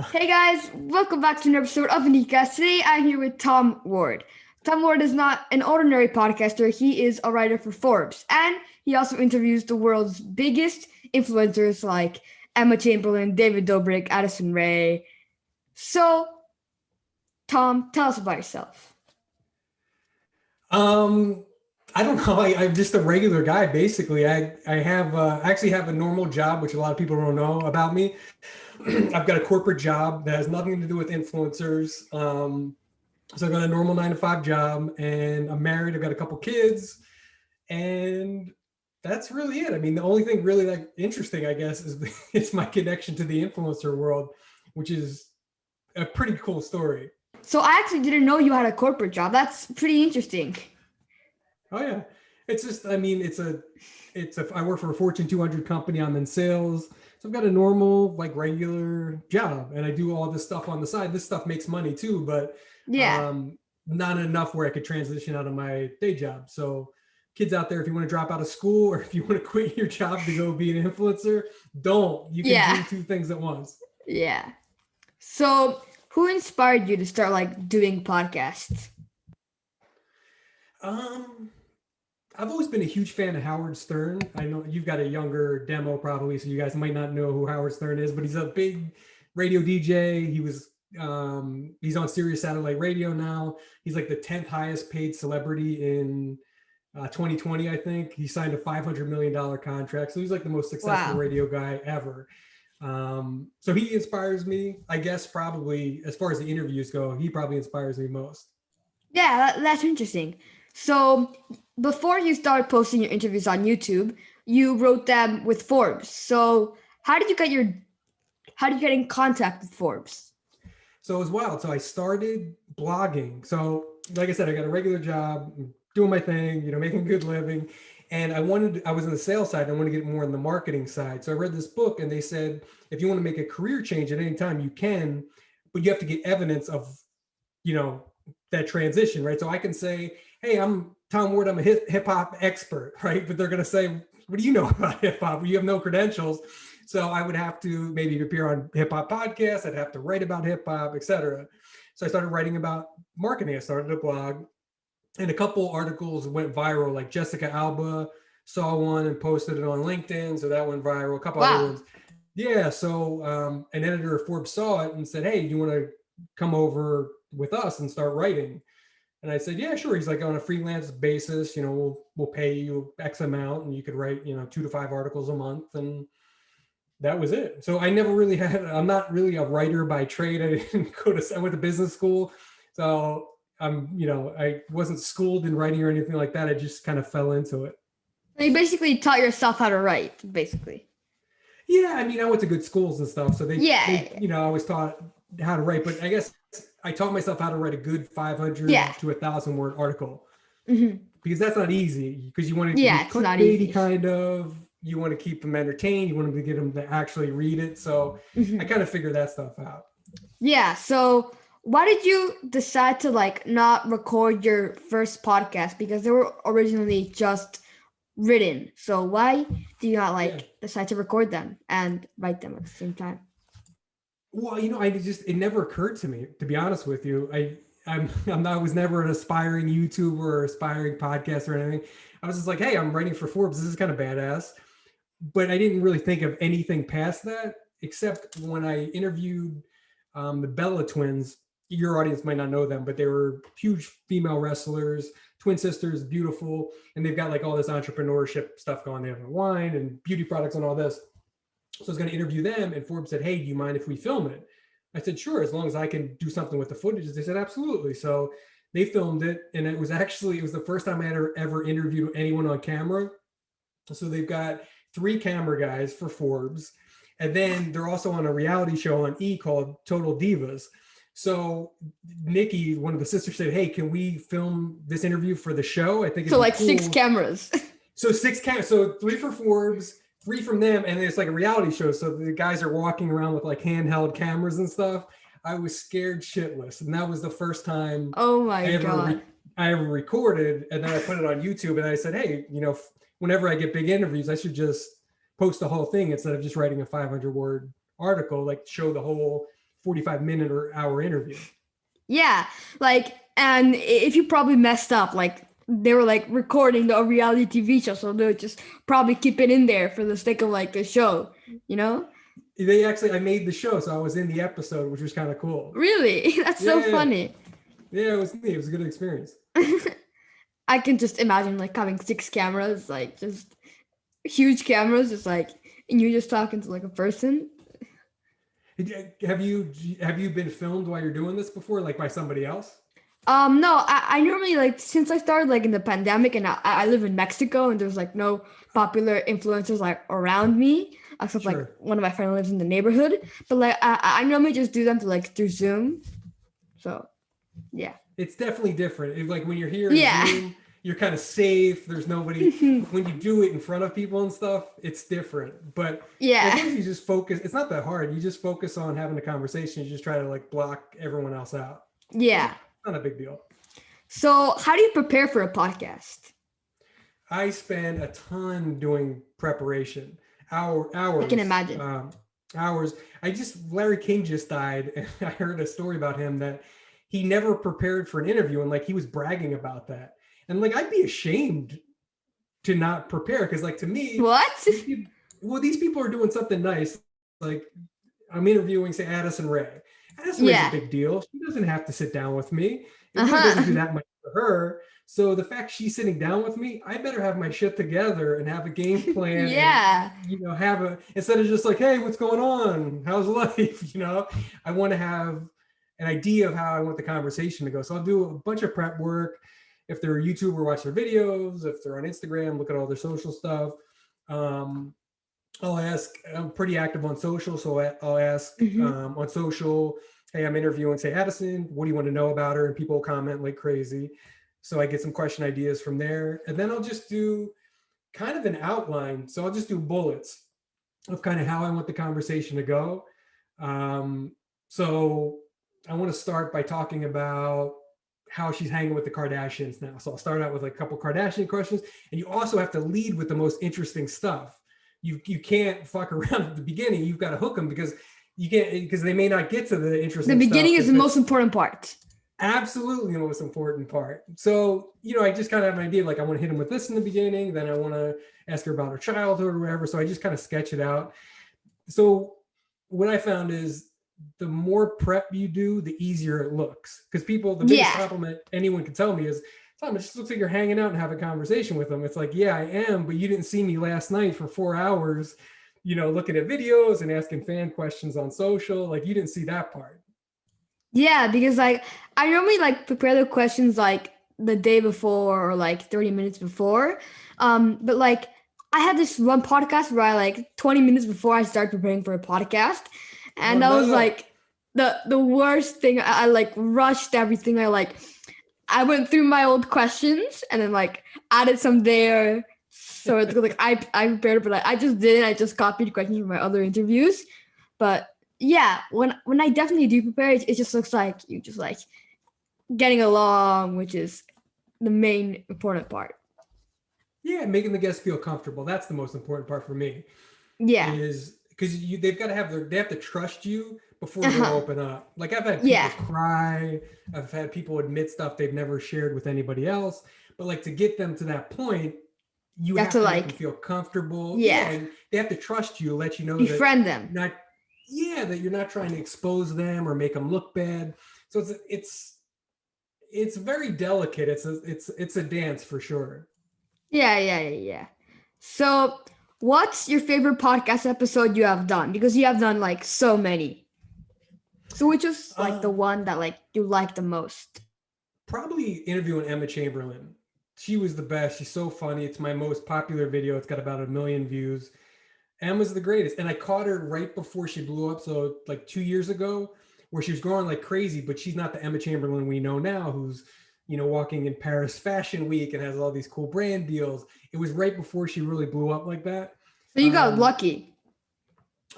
Hey guys, welcome back to an episode of Nicocast. Today I'm here with Tom Ward. Tom Ward is not an ordinary podcaster, he is a writer for Forbes, and he also interviews the world's biggest influencers like Emma Chamberlain, David Dobrik, Addison Rae. So, Tom, tell us about yourself. Um, I don't know. I'm just a regular guy, basically. I actually have a normal job, which a lot of people don't know about me. I've got a corporate job that has nothing to do with influencers. So I've got a normal 9 to 5 job, and I'm married. I've got a couple kids, and that's really it. I mean, the only thing really like interesting, I guess, is it's my connection to the influencer world, which is a pretty cool story. So, I actually didn't know you had a corporate job. That's pretty interesting. Oh yeah, it's just I mean I work for a Fortune 200 company. I'm in sales, so I've got a normal like regular job, and I do all this stuff on the side. This stuff makes money too, but Yeah, um, not enough where I could transition out of my day job. So kids out there, if you want to drop out of school or if you want to quit your job to go be an influencer, don't. You can yeah, do two things at once. yeah. So, who inspired you to start like doing podcasts? Um, I've always been a huge fan of Howard Stern. I know you've got a younger demo probably, so you guys might not know who Howard Stern is, but he's a big radio DJ. He's on Sirius Satellite Radio now. He's like the 10th highest paid celebrity in 2020, I think. He signed a $500 million contract, so he's like the most successful Wow. radio guy ever. So he inspires me, I guess. Probably as far as the interviews go, he probably inspires me most. Yeah, that's interesting. So before you started posting your interviews on YouTube, you wrote them with Forbes. So how did you get in contact with Forbes? So it was wild. So I started blogging. So like I said, I got a regular job, doing my thing, making a good living. And I was in the sales side. I wanted to get more in the marketing side. So I read this book and they said, if you want to make a career change at any time, you can, but you have to get evidence of, you know, that transition, right? So I can say, hey, I'm Tom Ward, I'm a hip hop expert, right? But they're going to say, what do you know about hip hop? You have no credentials. So I would have to maybe appear on hip hop podcasts. I'd have to write about hip hop, etc. So I started writing about marketing. I started a blog, and a couple articles went viral. Like Jessica Alba saw one and posted it on LinkedIn, so that went viral. A couple other Wow. ones, yeah. So an editor of Forbes saw it and said, "Hey, do you want to come over with us and start writing?" And I said, "Yeah, sure." He's like, on a freelance basis, we'll pay you X amount, and you could write, 2 to 5 articles a month, and that was it. So I never really I'm not really a writer by trade. I went to business school. So I wasn't schooled in writing or anything like that. I just kind of fell into it. So you basically taught yourself how to write, basically. Yeah. I mean, I went to good schools and stuff. So Yeah. I was taught how to write, but I guess I taught myself how to write a good Yeah. 500 to 1,000 word article, Hmm. because that's not easy, because you want it to be Yeah, it's not clickbaity easy. kind of, you want to keep them entertained. You want them to get them to actually read it. So I Hmm. kind of figured that stuff out. Yeah. So why did you decide to like not record your first podcast? Because they were originally just written. So why do you not Yeah. like decide to record them and write them at the same time? Well, it never occurred to me, to be honest with you. I was never an aspiring YouTuber or aspiring podcast or anything. I was just like, hey, I'm writing for Forbes. This is kind of badass. But I didn't really think of anything past that, except when I interviewed the Bella twins. Your audience might not know them, but they were huge female wrestlers, twin sisters, beautiful, and they've got like all this entrepreneurship stuff going. They have wine and beauty products and all this. So I was going to interview them, and Forbes said, "Hey, do you mind if we film it?" I said, "Sure, as long as I can do something with the footage." They said, "Absolutely." So they filmed it, and it was the first time I had ever interviewed anyone on camera. So they've got 3 camera guys for Forbes, and then they're also on a reality show on E called Total Divas. So Nikki, one of the sisters, said, "Hey, can we film this interview for the show? I think So it'd be like six cool." cameras. So 6 cameras, so 3 for Forbes, 3 from them, and it's like a reality show. So the guys are walking around with like handheld cameras and stuff. I was scared shitless, and that was the first time Oh I my ever god. I ever recorded. And then I put it on YouTube, and I said, "Hey, whenever I get big interviews, I should just post the whole thing instead of just writing a 500 word article. Like show the whole 45-minute or hour interview. Yeah, like, and if you probably messed up, like they were like recording a reality TV show, so they'll just probably keep it in there for the sake of like the show, you know? I made the show, so I was in the episode, which was kind of cool. Really? That's so funny. Yeah, it was neat. It was a good experience. I can just imagine like having 6 cameras, like just huge cameras, just like, and you're just talking to like a person. Have you been filmed while you're doing this before, like by somebody else? No, I normally like, since I started like in the pandemic, and I live in Mexico, and there's like no popular influencers like around me, except like one of my friends lives in the neighborhood. But like I normally just do them through Zoom. So yeah. It's definitely different. Like when you're here in Zoom, you're kind of safe. There's nobody. When you do it in front of people and stuff, it's different. But as long as you just focus, it's not that hard. You just focus on having a conversation. You just try to like block everyone else out. Yeah. It's not a big deal. So how do you prepare for a podcast? I spend a ton doing preparation. Hours. I can imagine. Hours. Larry King just died, and I heard a story about him that he never prepared for an interview, and like he was bragging about that. And like I'd be ashamed to not prepare, because like to me, these people are doing something nice. Like I'm interviewing, say, Addison Rae. Addison Rae's a big deal. She doesn't have to sit down with me. It really doesn't do that much for her. So the fact she's sitting down with me, I better have my shit together and have a game plan. And, instead of just like, hey, what's going on? How's life? I want to have an idea of how I want the conversation to go. So I'll do a bunch of prep work. If they're a YouTuber, watch their videos. If they're on Instagram, look at all their social stuff. I'll ask, I'm pretty active on social. So I'll ask on social, hey, I'm interviewing, say, Addison, what do you want to know about her? And people comment like crazy. So I get some question ideas from there. And then I'll just do kind of an outline. So I'll just do bullets of kind of how I want the conversation to go. So I want to start by talking about how she's hanging with the Kardashians now. So I'll start out with like a couple Kardashian questions. And you also have to lead with the most interesting stuff. You can't fuck around at the beginning. You've got to hook them because they may not get to the interesting stuff. The beginning is the most important part. Absolutely the most important part. So, I just kind of have an idea, like I want to hit him with this in the beginning. Then I want to ask her about her childhood or whatever. So I just kind of sketch it out. So what I found is the more prep you do, the easier it looks. Because the biggest compliment anyone can tell me is, Tom, it just looks like you're hanging out and have a conversation with them. It's like, yeah, I am, but you didn't see me last night for 4 hours, looking at videos and asking fan questions on social. Like you didn't see that part. Yeah, because like I normally like prepare the questions like the day before or like 30 minutes before. But like I had this one podcast where I like 20 minutes before I start preparing for a podcast. And that was like the worst thing. I like rushed everything. I went through my old questions and then like added some there. So it's like I prepared, but like, I just didn't. I just copied questions from my other interviews. But yeah, when I definitely do prepare, it just looks like you just like getting along, which is the main important part. Yeah, making the guests feel comfortable. That's the most important part for me. Yeah. Is because they've got to they have to trust you before they open up. Like I've had people cry. I've had people admit stuff they've never shared with anybody else. But like to get them to that point, you have to like make them feel comfortable. Yeah. And they have to trust you, let you know befriend them. That you're not trying to expose them or make them look bad. So it's very delicate. It's a dance for sure. Yeah. So what's your favorite podcast episode you have done? Because you have done like so many. So which is like the one that like you like the most? Probably interviewing Emma Chamberlain. She was the best. She's so funny. It's my most popular video. It's got about 1 million views. Emma's the greatest. And I caught her right before she blew up. So like 2 years ago, where she was growing like crazy, but she's not the Emma Chamberlain we know now, who's, walking in Paris Fashion Week and has all these cool brand deals. It was right before she really blew up like that. So you got lucky.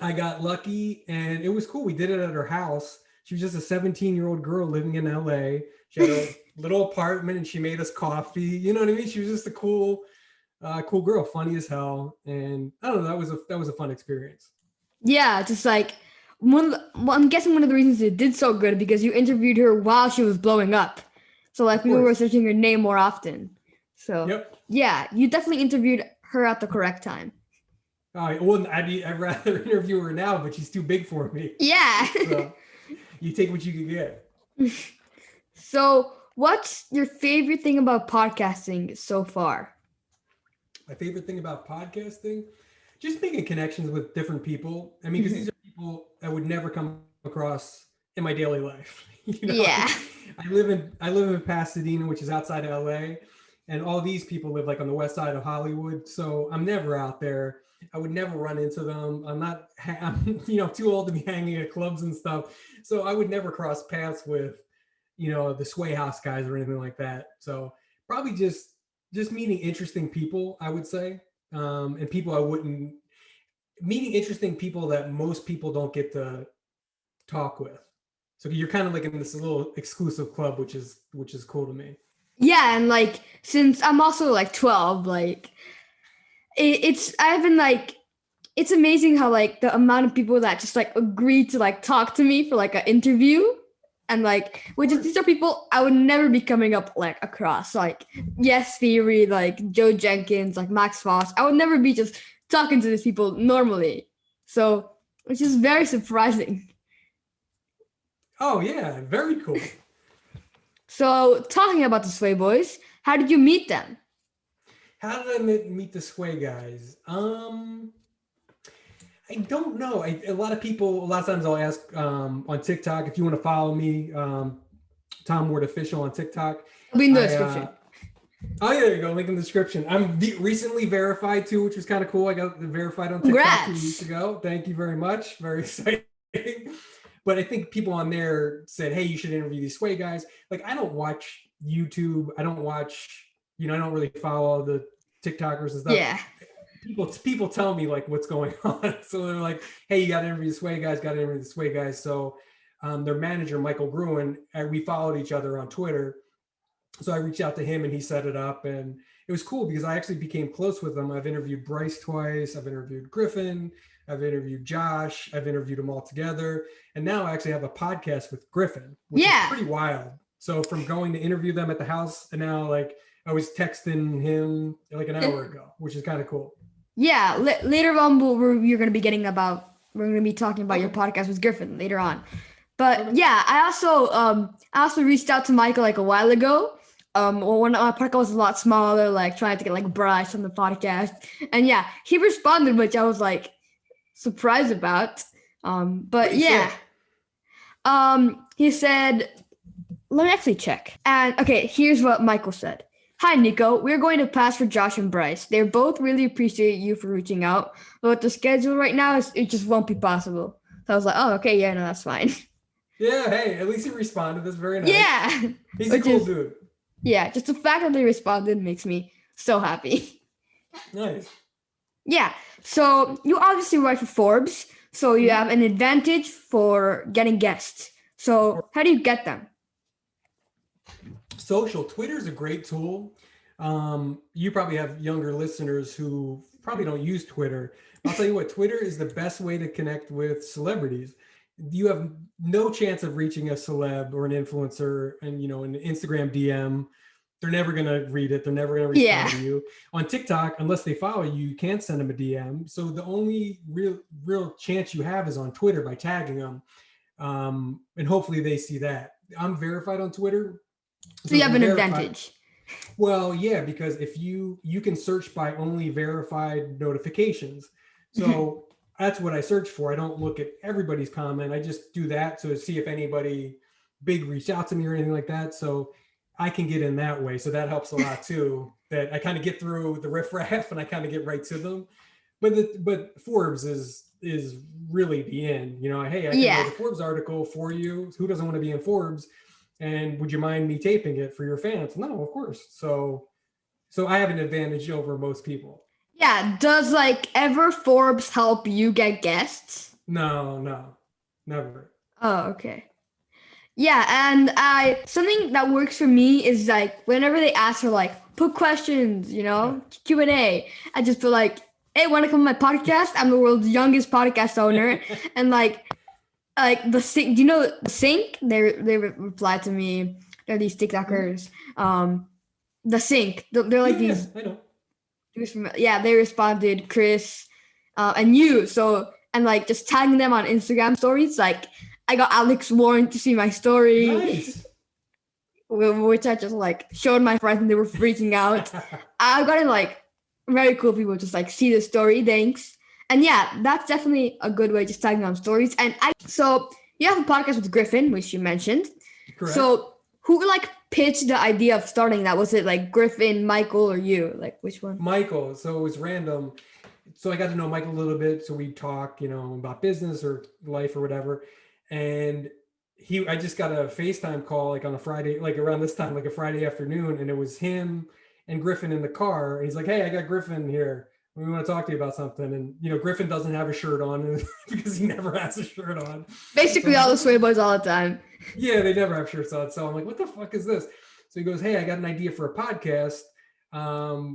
I got lucky and it was cool. We did it at her house. She was just a 17-year-old girl living in LA. She had a little apartment and she made us coffee. You know what I mean? She was just a cool girl, funny as hell. And I don't know, that was a fun experience. Yeah, just like I'm guessing one of the reasons it did so good because you interviewed her while she was blowing up. So like people were searching her name more often. So yeah, you definitely interviewed her at the correct time. Well, I'd rather interview her now, but she's too big for me. Yeah. So you take what you can get. So what's your favorite thing about podcasting so far? My favorite thing about podcasting? Just making connections with different people. I mean, because these are people I would never come across in my daily life. Yeah. I live in Pasadena, which is outside of LA, and all these people live like on the west side of Hollywood. So I'm never out there. I would never run into them. I'm too old to be hanging at clubs and stuff. So I would never cross paths with, the Sway House guys or anything like that. So probably just meeting interesting people, I would say. And meeting interesting people that most people don't get to talk with. So you're kind of like in this little exclusive club, which is cool to me. Yeah, and like since I'm also like 12, like it's amazing how like the amount of people that just like agree to like talk to me for like an interview, and like these are people I would never be coming up like across, like Yes Theory, like Joe Jenkins, like Max Foss. I would never be just talking to these people normally, so which is very surprising. Oh yeah, very cool. So talking about the Sway Boys, how did you meet them? How did I meet the Sway guys? I don't know. A lot of times I'll ask on TikTok, if you want to follow me, Tom Ward Official on TikTok. It'll be in the description. There you go. Link in the description. I'm recently verified too, which was kind of cool. I got verified on TikTok Congrats. 2 weeks ago. Thank you very much. Very exciting. But I think people on there said, hey, you should interview these Sway guys. Like, I don't watch YouTube. I don't watch, I don't really follow the TikTokers and stuff. Yeah. People tell me like what's going on. So they're like, hey, you got to interview the Sway guys, So their manager, Michael Gruen, we followed each other on Twitter. So I reached out to him and he set it up, and it was cool because I actually became close with him. I've interviewed Bryce twice. I've interviewed Griffin. I've interviewed Josh. I've interviewed them all together. And now I actually have a podcast with Griffin, which is pretty wild. So from going to interview them at the house, and now like I was texting him like an hour ago, which is kind of cool. Yeah, later on we're going to be talking about your podcast with Griffin later on. But yeah, I also reached out to Michael like a while ago. When my podcast was a lot smaller, like trying to get like Bryce on the podcast. And yeah, he responded, which I was like surprised about. But yeah. He said, let me actually check. And okay, here's what Michael said. Hi, Nico. We're going to pass for Josh and Bryce. They both really appreciate you for reaching out. But the schedule right now, it just won't be possible. So I was like, oh, okay, yeah, no, that's fine. Yeah, hey, at least he responded. That's very nice. Yeah. He's a cool dude. Yeah, just the fact that they responded makes me so happy. Nice. Yeah, so you obviously write for Forbes, so you have an advantage for getting guests. So how do you get them? Social. Twitter is a great tool. You probably have younger listeners who probably don't use Twitter. I'll tell you what, Twitter is the best way to connect with celebrities. You have no chance of reaching a celeb or an influencer and, an Instagram DM. They're never going to read it. They're never going to respond to you. On TikTok, unless they follow you, you can't send them a DM. So the only real chance you have is on Twitter by tagging them. And hopefully they see that. I'm verified on Twitter. So you have an advantage. Well, yeah, because if you can search by only verified notifications. So that's what I search for. I don't look at everybody's comment. I just do that to see if anybody big reached out to me or anything like that. So I can get in that way. So that helps a lot too, that I kind of get through the riffraff and I kind of get right to them. But Forbes is really the end. Hey, I can write a Forbes article for you. Who doesn't want to be in Forbes? And would you mind me taping it for your fans? No, of course. So I have an advantage over most people. Yeah. Does ever Forbes help you get guests? No, never. Oh, okay. Yeah, and something that works for me is whenever they ask for put questions, Q&A, I just feel hey, want to come on my podcast? I'm the world's youngest podcast owner, and like the sync. Do you know the sync? They replied to me. They're these TikTokers. The sync. They're like Yeah, these. I know. Yeah, they responded, Chris, and you. So and like just tagging them on Instagram stories. Like I got Alex Warren to see my story, Nice. which I just like showed my friends and they were freaking out. I got it like very cool people just like see the story. Thanks. And yeah, that's definitely a good way just tagging on stories. And so you have a podcast with Griffin, which you mentioned. Correct. So who like pitched the idea of starting that? Was it like Griffin, Michael, or you? Like which one? Michael. So it was random. So I got to know Michael a little bit. So we talk, about business or life or whatever. And I just got a FaceTime call like on a Friday, like around this time, like a Friday afternoon. And it was him and Griffin in the car. And he's like, hey, I got Griffin here. We want to talk to you about something. And, Griffin doesn't have a shirt on because he never has a shirt on. Basically So, all the sway boys all the time. Yeah, they never have shirts on. So I'm like, what the fuck is this? So he goes, hey, I got an idea for a podcast.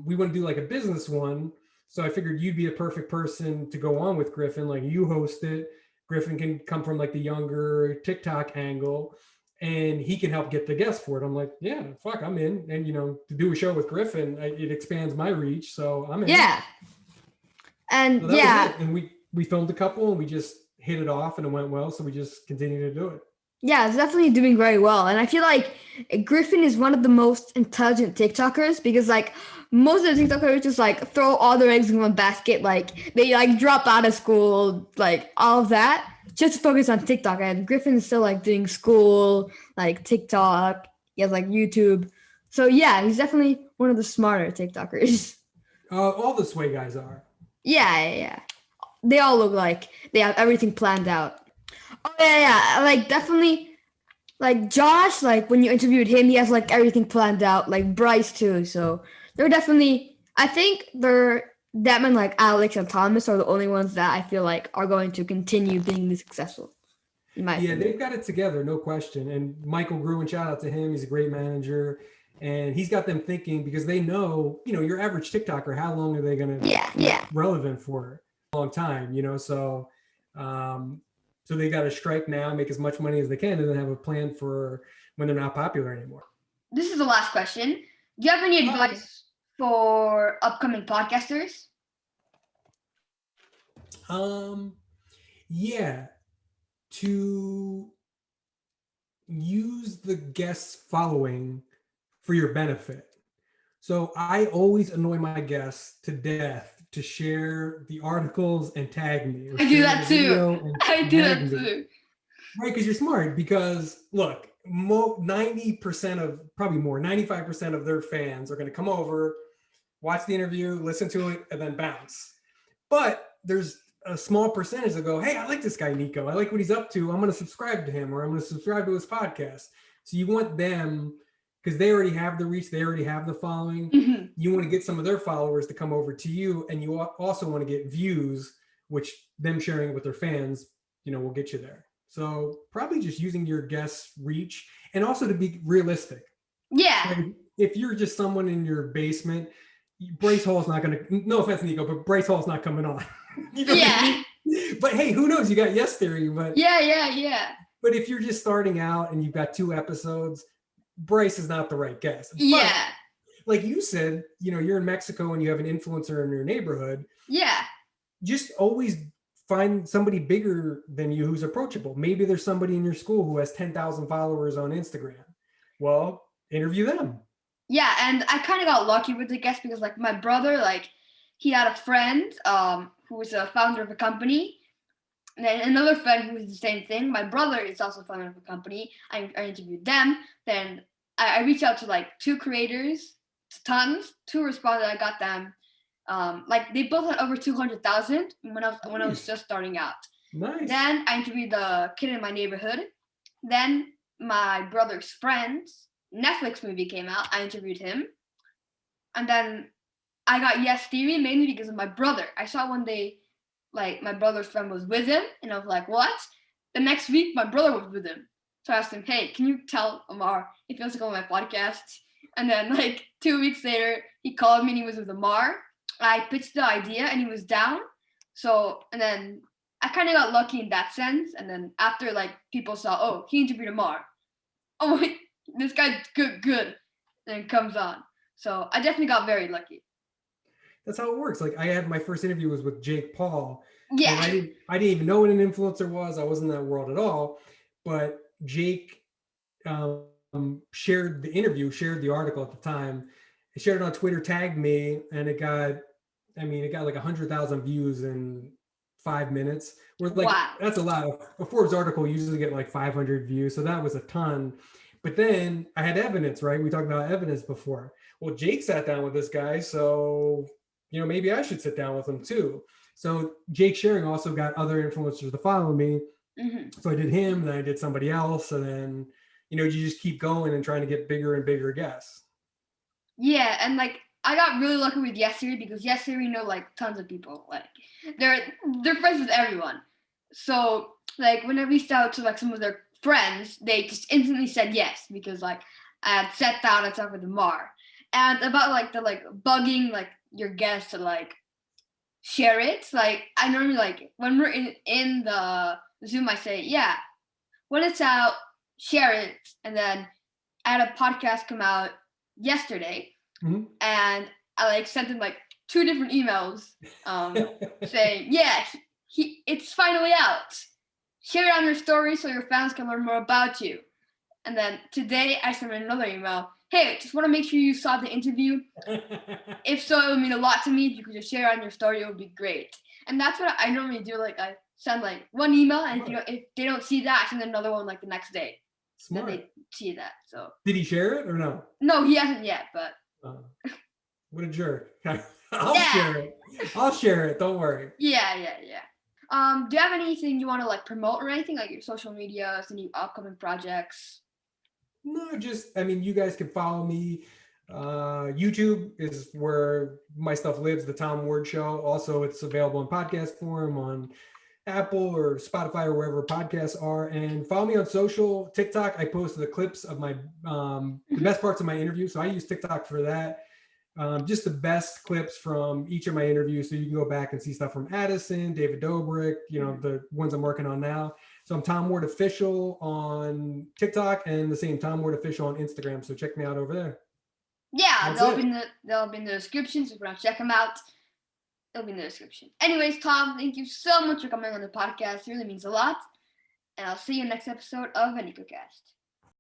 We want to do like a business one. So I figured you'd be a perfect person to go on with Griffin. Like you host it. Griffin can come from like the younger TikTok angle and he can help get the guests for it. I'm like, yeah, fuck, I'm in. And, to do a show with Griffin, it expands my reach. So I'm in. Yeah. And So yeah. And we filmed a couple and we just hit it off and it went well. So we just continue to do it. Yeah, it's definitely doing very well. And I feel like Griffin is one of the most intelligent TikTokers because like most of the TikTokers just like throw all their eggs in one basket. Like they like drop out of school, like all of that, just to focus on TikTok. And Griffin is still like doing school, like TikTok, he has like YouTube. So yeah, he's definitely one of the smarter TikTokers. All the Sway guys are. Yeah. They all look like they have everything planned out. Oh yeah. Like definitely, like Josh. Like when you interviewed him, he has like everything planned out. Like Bryce too. So they're definitely. I think they're them and like Alex and Thomas are the only ones that I feel like are going to continue being this successful. In my opinion. They've got it together, no question. And Michael Gruen, shout out to him. He's a great manager, and he's got them thinking because they know, your average TikToker, how long are they going to be relevant for? A long time, So. So they got to strike now, make as much money as they can, and then have a plan for when they're not popular anymore. This is the last question. Do you have any advice for upcoming podcasters? Yeah, to use the guest following for your benefit. So I always annoy my guests to death to share the articles and tag me. I do that too. I do that too. Right, because you're smart. Because look, 90% of, probably more, 95% of their fans are going to come over, watch the interview, listen to it, and then bounce. But there's a small percentage that go, hey, I like this guy, Nico. I like what he's up to. I'm going to subscribe to him, or I'm going to subscribe to his podcast. So you want them, because they already have the reach, they already have the following. Mm-hmm. You want to get some of their followers to come over to you, and you also want to get views, which them sharing it with their fans, will get you there. So probably just using your guests' reach, and also to be realistic. Yeah. Like if you're just someone in your basement, Bryce Hall's not going to, no offense, Nico, but Bryce Hall's not coming on. Yeah. But hey, who knows? You got Yes Theory, but yeah. But if you're just starting out and you've got 2 episodes, Bryce is not the right guest. Yeah. But, like you said, you're in Mexico and you have an influencer in your neighborhood. Yeah. Just always find somebody bigger than you who's approachable. Maybe there's somebody in your school who has 10,000 followers on Instagram. Well, interview them. Yeah, and I kind of got lucky with the guest because, like, my brother, like, he had a friend who was a founder of a company. And then another friend who was the same thing. My brother is also a founder of a company. I interviewed them. Then I reached out to, like, 2 creators, tons. 2 responded. I got them. Like, they both had over 200,000 when I was just starting out. Nice. Then I interviewed the kid in my neighborhood. Then my brother's friend's Netflix movie came out. I interviewed him. And then I got Yes Theory mainly because of my brother. I saw one day, like, my brother's friend was with him. And I was like, what? The next week, my brother was with him. So I asked him, hey, can you tell Amar if he wants to go on my podcast? And then, like, 2 weeks later, he called me and he was with Amar. I pitched the idea and he was down. So, and then I kind of got lucky in that sense. And then after like people saw, oh, he interviewed Amar. Oh, wait, this guy's good. Then it comes on. So I definitely got very lucky. That's how it works. Like I had my first interview was with Jake Paul. Yeah. And I didn't even know what an influencer was. I wasn't in that world at all. But Jake shared the interview, shared the article at the time. He shared it on Twitter, tagged me, and it got like 100,000 views in 5 minutes. We're like, Wow. that's a lot. A Forbes article usually get like 500 views, so that was a ton. But then I had evidence, right? We talked about evidence before. Well, Jake sat down with this guy, so maybe I should sit down with him too. So Jake sharing also got other influencers to follow me. Mm-hmm. So I did him, then I did somebody else, and then you just keep going and trying to get bigger and bigger guests. Yeah, and like I got really lucky with Yes Theory because Yes Theory know like tons of people. Like they're friends with everyone. So like when I reached out to like some of their friends, they just instantly said yes because like I had sat down and talked with Mar. And about like the like bugging like your guests to like share it. Like I normally like when we're in the Zoom, I say, yeah, when it's out, share it. And then I had a podcast come out yesterday, mm-hmm. and I like sent him like 2 different emails saying, yeah, it's finally out. Share it on your story so your fans can learn more about you. And then today I sent another email. Hey, just want to make sure you saw the interview. If so, it would mean a lot to me. If you could just share it on your story, it would be great. And that's what I normally do. Like I send like one email, and if they don't see that, I send another one like the next day. Smart. Then they see that. So did he share it or no? No, he hasn't yet. But what a jerk! Share it. I'll share it. Don't worry. Yeah. Do you have anything you want to like promote or anything, like your social media, any upcoming projects? No, just you guys can follow me. YouTube is where my stuff lives, the Tom Ward Show. Also, it's available in podcast form on Apple or Spotify or wherever podcasts are. And follow me on social. TikTok, I post the clips of my the best parts of my interview. So I use TikTok for that. Just the best clips from each of my interviews. So you can go back and see stuff from Addison, David Dobrik, the ones I'm working on now. So I'm Tom Ward Official on TikTok and the same Tom Ward Official on Instagram. So check me out over there. Yeah, they'll be in the description. So if you want to check them out, it'll be in the description. Anyways, Tom, thank you so much for coming on the podcast. It really means a lot. And I'll see you next episode of Nicocast.